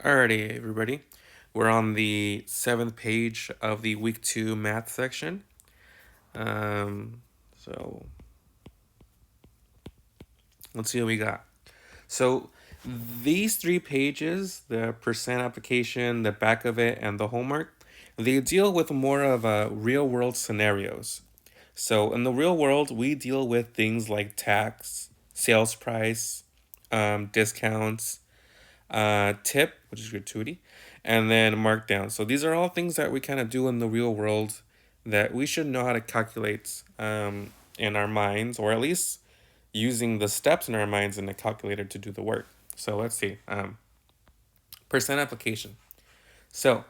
Alrighty, everybody. We're on the 7th page of the week 2 math section. So let's see what we got. So these 3 pages, the percent application, the back of it, and the homework, they deal with more of real world scenarios. So in the real world, we deal with things like tax, sales price, discounts, tip, which is gratuity, and then markdown. So these are all things that we kind of do in the real world that we should know how to calculate in our minds, or at least using the steps in our minds in the calculator to do the work. So let's see. Percent application. So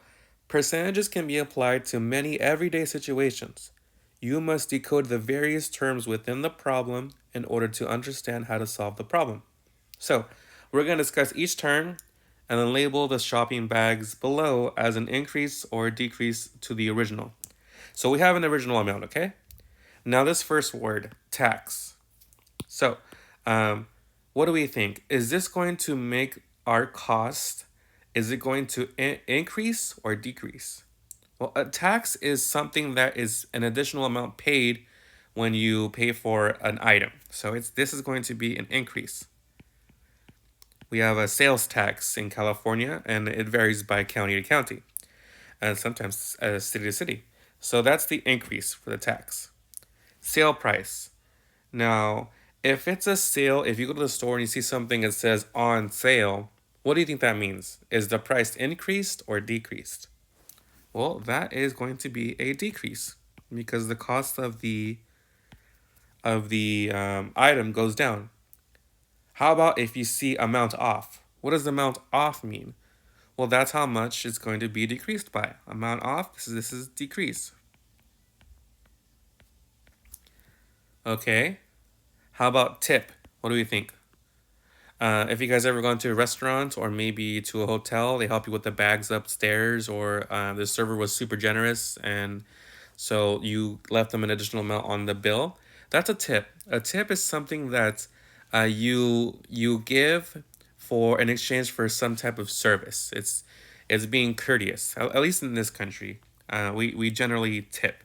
percentages can be applied to many everyday situations. You must decode the various terms within the problem in order to understand how to solve the problem. So we're going to discuss each term and then label the shopping bags below as an increase or decrease to the original. So we have an original amount, okay? Now this first word, tax. So what do we think? Is this going to make our cost, is it going to increase or decrease? Well, a tax is something that is an additional amount paid when you pay for an item. So this is going to be an increase. We have a sales tax in California, and it varies by county to county, and sometimes city to city. So that's the increase for the tax. Sale price. Now, if it's a sale, if you go to the store and you see something that says on sale, what do you think that means? Is the price increased or decreased? Well, that is going to be a decrease because the cost of the item goes down. How about if you see amount off? What does amount off mean? Well, that's how much it's going to be decreased by. Amount off, this is decrease. Okay. How about tip? What do we think? If you guys ever gone to a restaurant or maybe to a hotel, they help you with the bags upstairs, or the server was super generous and so you left them an additional amount on the bill. That's a tip. A tip is something that you give for in exchange for some type of service. It's being courteous. At least in this country, we generally tip.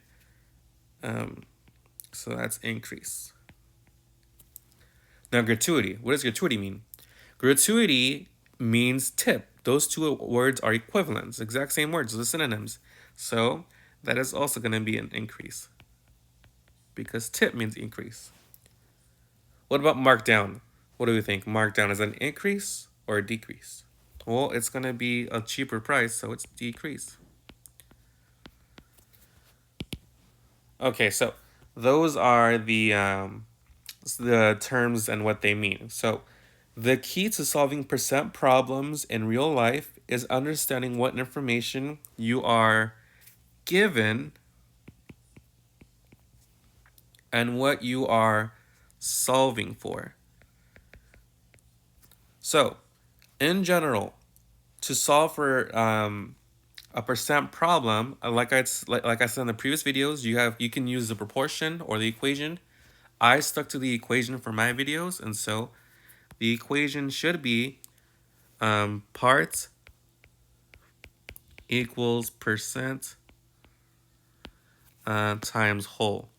So that's increase. Now gratuity. What does gratuity mean? Gratuity means tip. Those two words are equivalents, exact same words, the synonyms. So that is also going to be an increase because tip means increase. What about markdown? What do we think? Markdown is an increase or a decrease? Well, it's going to be a cheaper price, so it's decrease. Okay, so those are the terms and what they mean. So the key to solving percent problems in real life is understanding what information you are given and what you are solving for. So, in general, to solve for a percent problem, like I said in the previous videos, you can use the proportion or the equation. I stuck to the equation for my videos, and so the equation should be part equals percent times whole.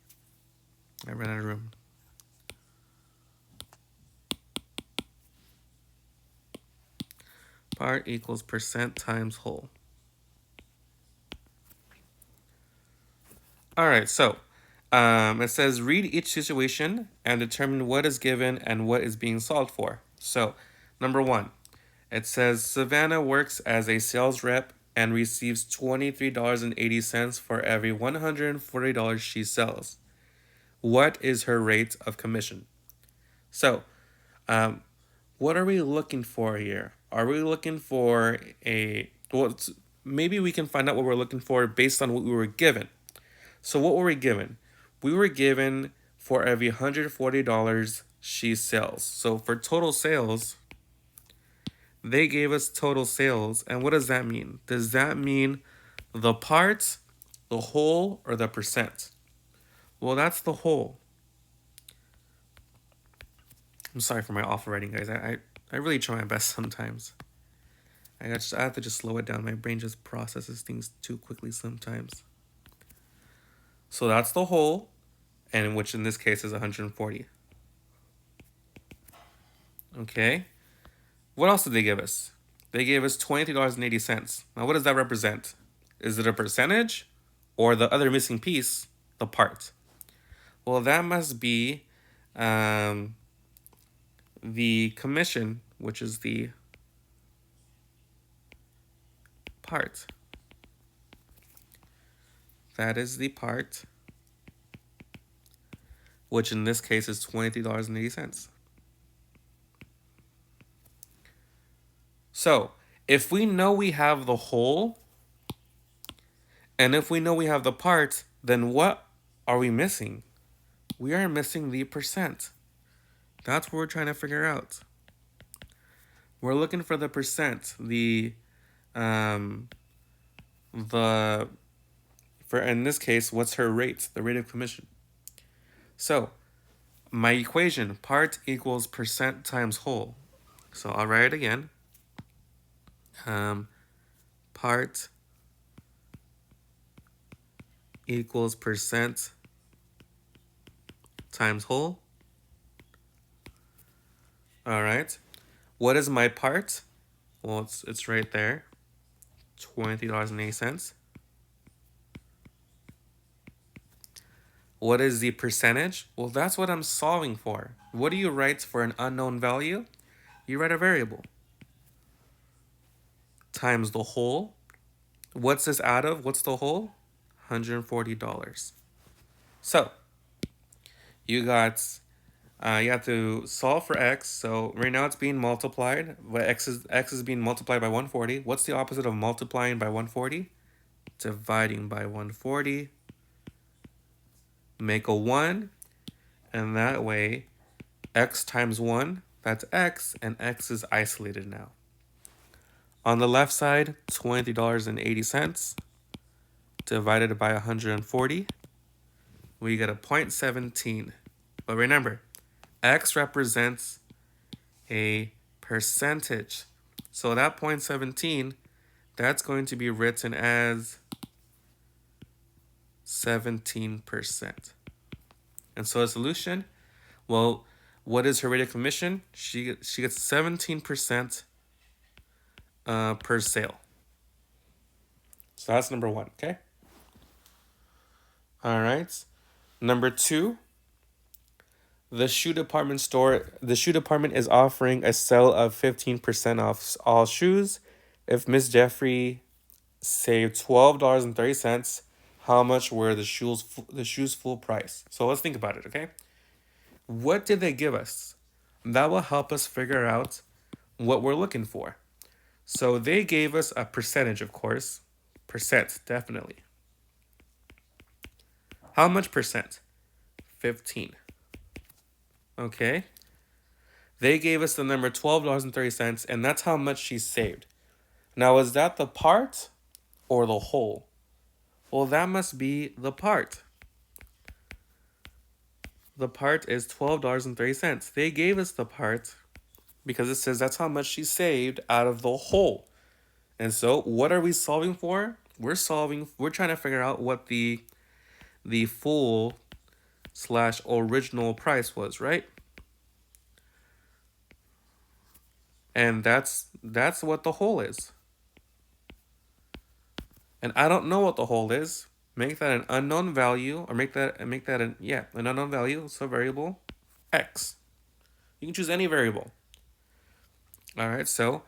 I ran out of room. Part equals percent times whole. All right, so it says read each situation and determine what is given and what is being solved for. So, number 1, it says Savannah works as a sales rep and receives $23.80 for every $140 she sells. What is her rate of commission? So, what are we looking for here? Are we looking for maybe we can find out what we're looking for based on what we were given. So what were we given? We were given for every $140 she sells. So for total sales, they gave us total sales. And what does that mean? Does that mean the part, the whole, or the percent? Well, that's the whole. I'm sorry for my awful writing, guys. I really try my best sometimes. I have to just slow it down. My brain just processes things too quickly sometimes. So that's the whole, and which in this case is 140. Okay. What else did they give us? They gave us $23.80. Now, what does that represent? Is it a percentage or the other missing piece, the part? Well, that must be um, the commission, which is the part. That is the part, which in this case is $23.80. So, if we know we have the whole, and if we know we have the part, then what are we missing? We are missing the percent. That's what we're trying to figure out. We're looking for the percent, for in this case, what's her rate, the rate of commission. So my equation, part equals percent times whole. So I'll write it again. Part equals percent times whole. All right. What is my part? Well, it's right there. $20.80. What is the percentage? Well, that's what I'm solving for. What do you write for an unknown value? You write a variable times the whole. What's this out of? What's the whole? $140. So you got you have to solve for x. So right now it's being multiplied, but x is being multiplied by 140. What's the opposite of multiplying by 140? Dividing by 140. Make a 1, and that way x times 1, that's x, and x is isolated now. On the left side, $20.80 divided by 140, we get a 0.17. But remember, x represents a percentage. So that 0.17, that's going to be written as 17%. And so a solution, well, what is her rate of commission? She gets 17% per sale. So that's number 1, okay? All right. Number 2, the shoe department is offering a sale of 15% off all shoes. If Miss Jeffrey saved $12.30, how much were the shoes full price? So let's think about it, okay? What did they give us? That will help us figure out what we're looking for. So they gave us a percentage, of course. Percent, definitely. How much percent? 15. Okay. They gave us the number $12.30, and that's how much she saved. Now, is that the part or the whole? Well, that must be the part. The part is $12.30. They gave us the part because it says that's how much she saved out of the whole. And so what are we solving for? We're trying to figure out what the full / original price was, right? And that's what the whole is. And I don't know what the whole is. Make that an unknown value, or make that an unknown value, so variable x. You can choose any variable. All right, so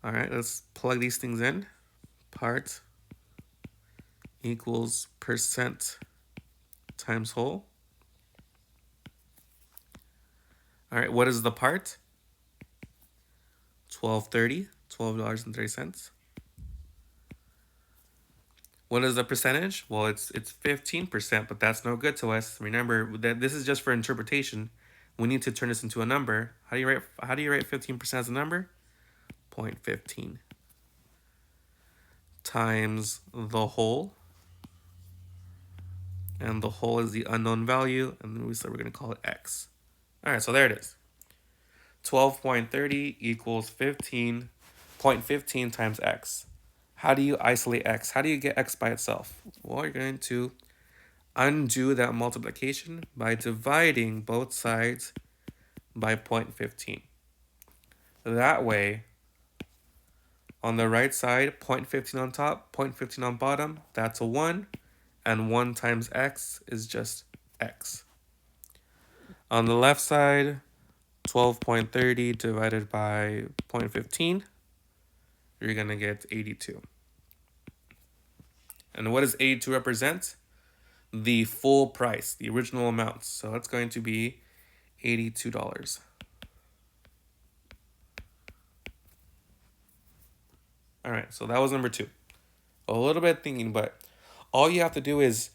let's plug these things in. Part equals percent times whole. All right, what is the part? $12.30. What is the percentage? Well, it's 15%, but that's no good to us. Remember that this is just for interpretation. We need to turn this into a number. How do you write 15% as a number? 0.15 times the whole. And the whole is the unknown value, and then we said we're going to call it x. All right, so there it is. 12.30 equals 15 0.15 times x. How do you isolate x? How do you get x by itself? Well, you're going to undo that multiplication by dividing both sides by 0.15. That way, on the right side, 0.15 on top, 0.15 on bottom, that's a 1, and 1 times x is just x. On the left side, 12.30 divided by 0.15, you're going to get 82. And what does 82 represent? The full price, the original amount. So it's going to be $82. All right, so that was number 2. A little bit of thinking, but all you have to do is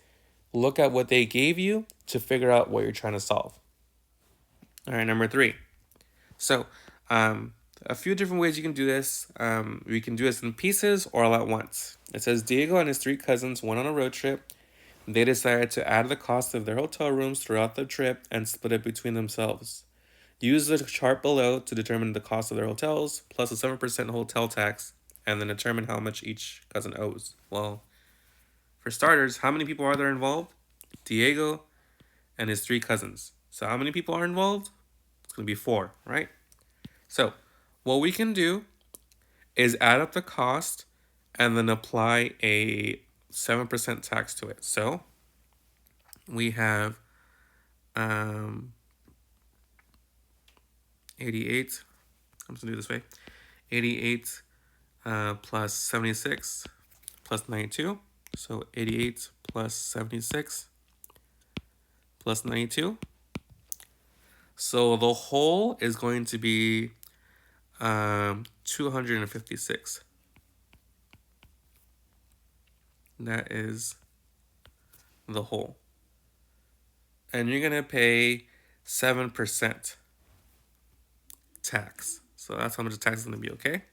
look at what they gave you to figure out what you're trying to solve. All right, number 3. So a few different ways you can do this. We can do this in pieces or all at once. It says Diego and his 3 cousins went on a road trip. They decided to add the cost of their hotel rooms throughout the trip and split it between themselves. Use the chart below to determine the cost of their hotels, plus a 7% hotel tax, and then determine how much each cousin owes. Well, for starters, how many people are there involved? Diego and his 3 cousins. So how many people are involved? It's going to be 4, right? So what we can do is add up the cost and then apply a 7% tax to it. So we have 88. I'm just going to do it this way. 88 plus 76 plus 92. So 88 plus 76 plus 92. So the whole is going to be 256. That is the whole. And you're going to pay 7% tax. So that's how much the tax is going to be, okay?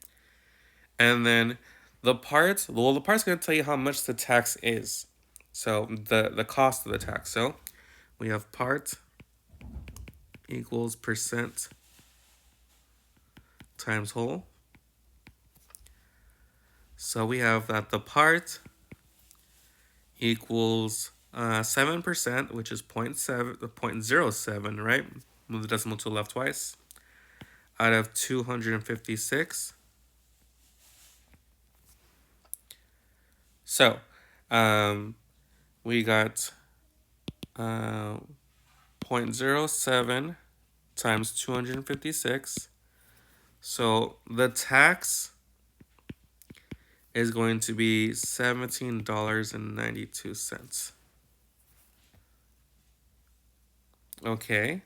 And then the part's going to tell you how much the tax is. So the cost of the tax. So we have part equals percent times whole. So we have that the part equals 7%, which is 0.07, right? Move the decimal to the left twice. Out of 256. So we got 0.07 times 256. So the tax is going to be $17.92. Okay.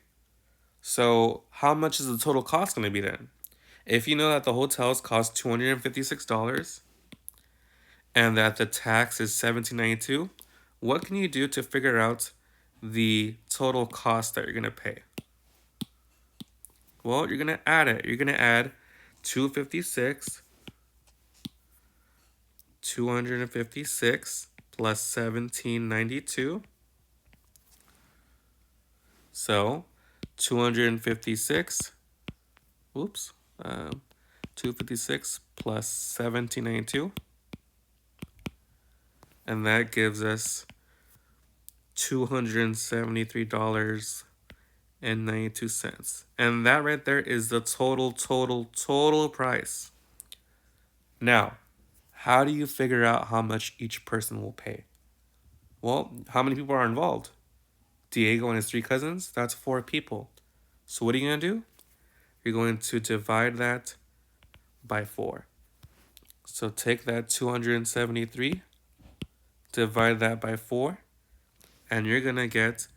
So how much is the total cost going to be then? If you know that the hotels cost $256 and that the tax is $17.92, what can you do to figure out the total cost that you're going to pay? Well, you're going to add it. You're going to add 256 plus 1792. So 256, 256 plus 1792. And that gives us $273.92. And that right there is the total price. Now, how do you figure out how much each person will pay? Well, how many people are involved? Diego and his 3 cousins, that's 4 people. So what are you going to do? You're going to divide that by 4. So take that 273, divide that by 4, and you're going to get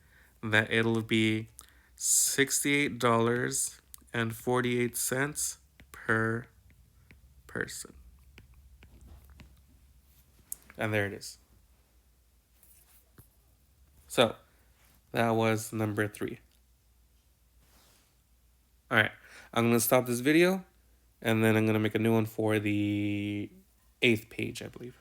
that it'll be $68.48 per person. And there it is. So that was number 3. All right, I'm going to stop this video, and then I'm going to make a new one for the 8th page, I believe.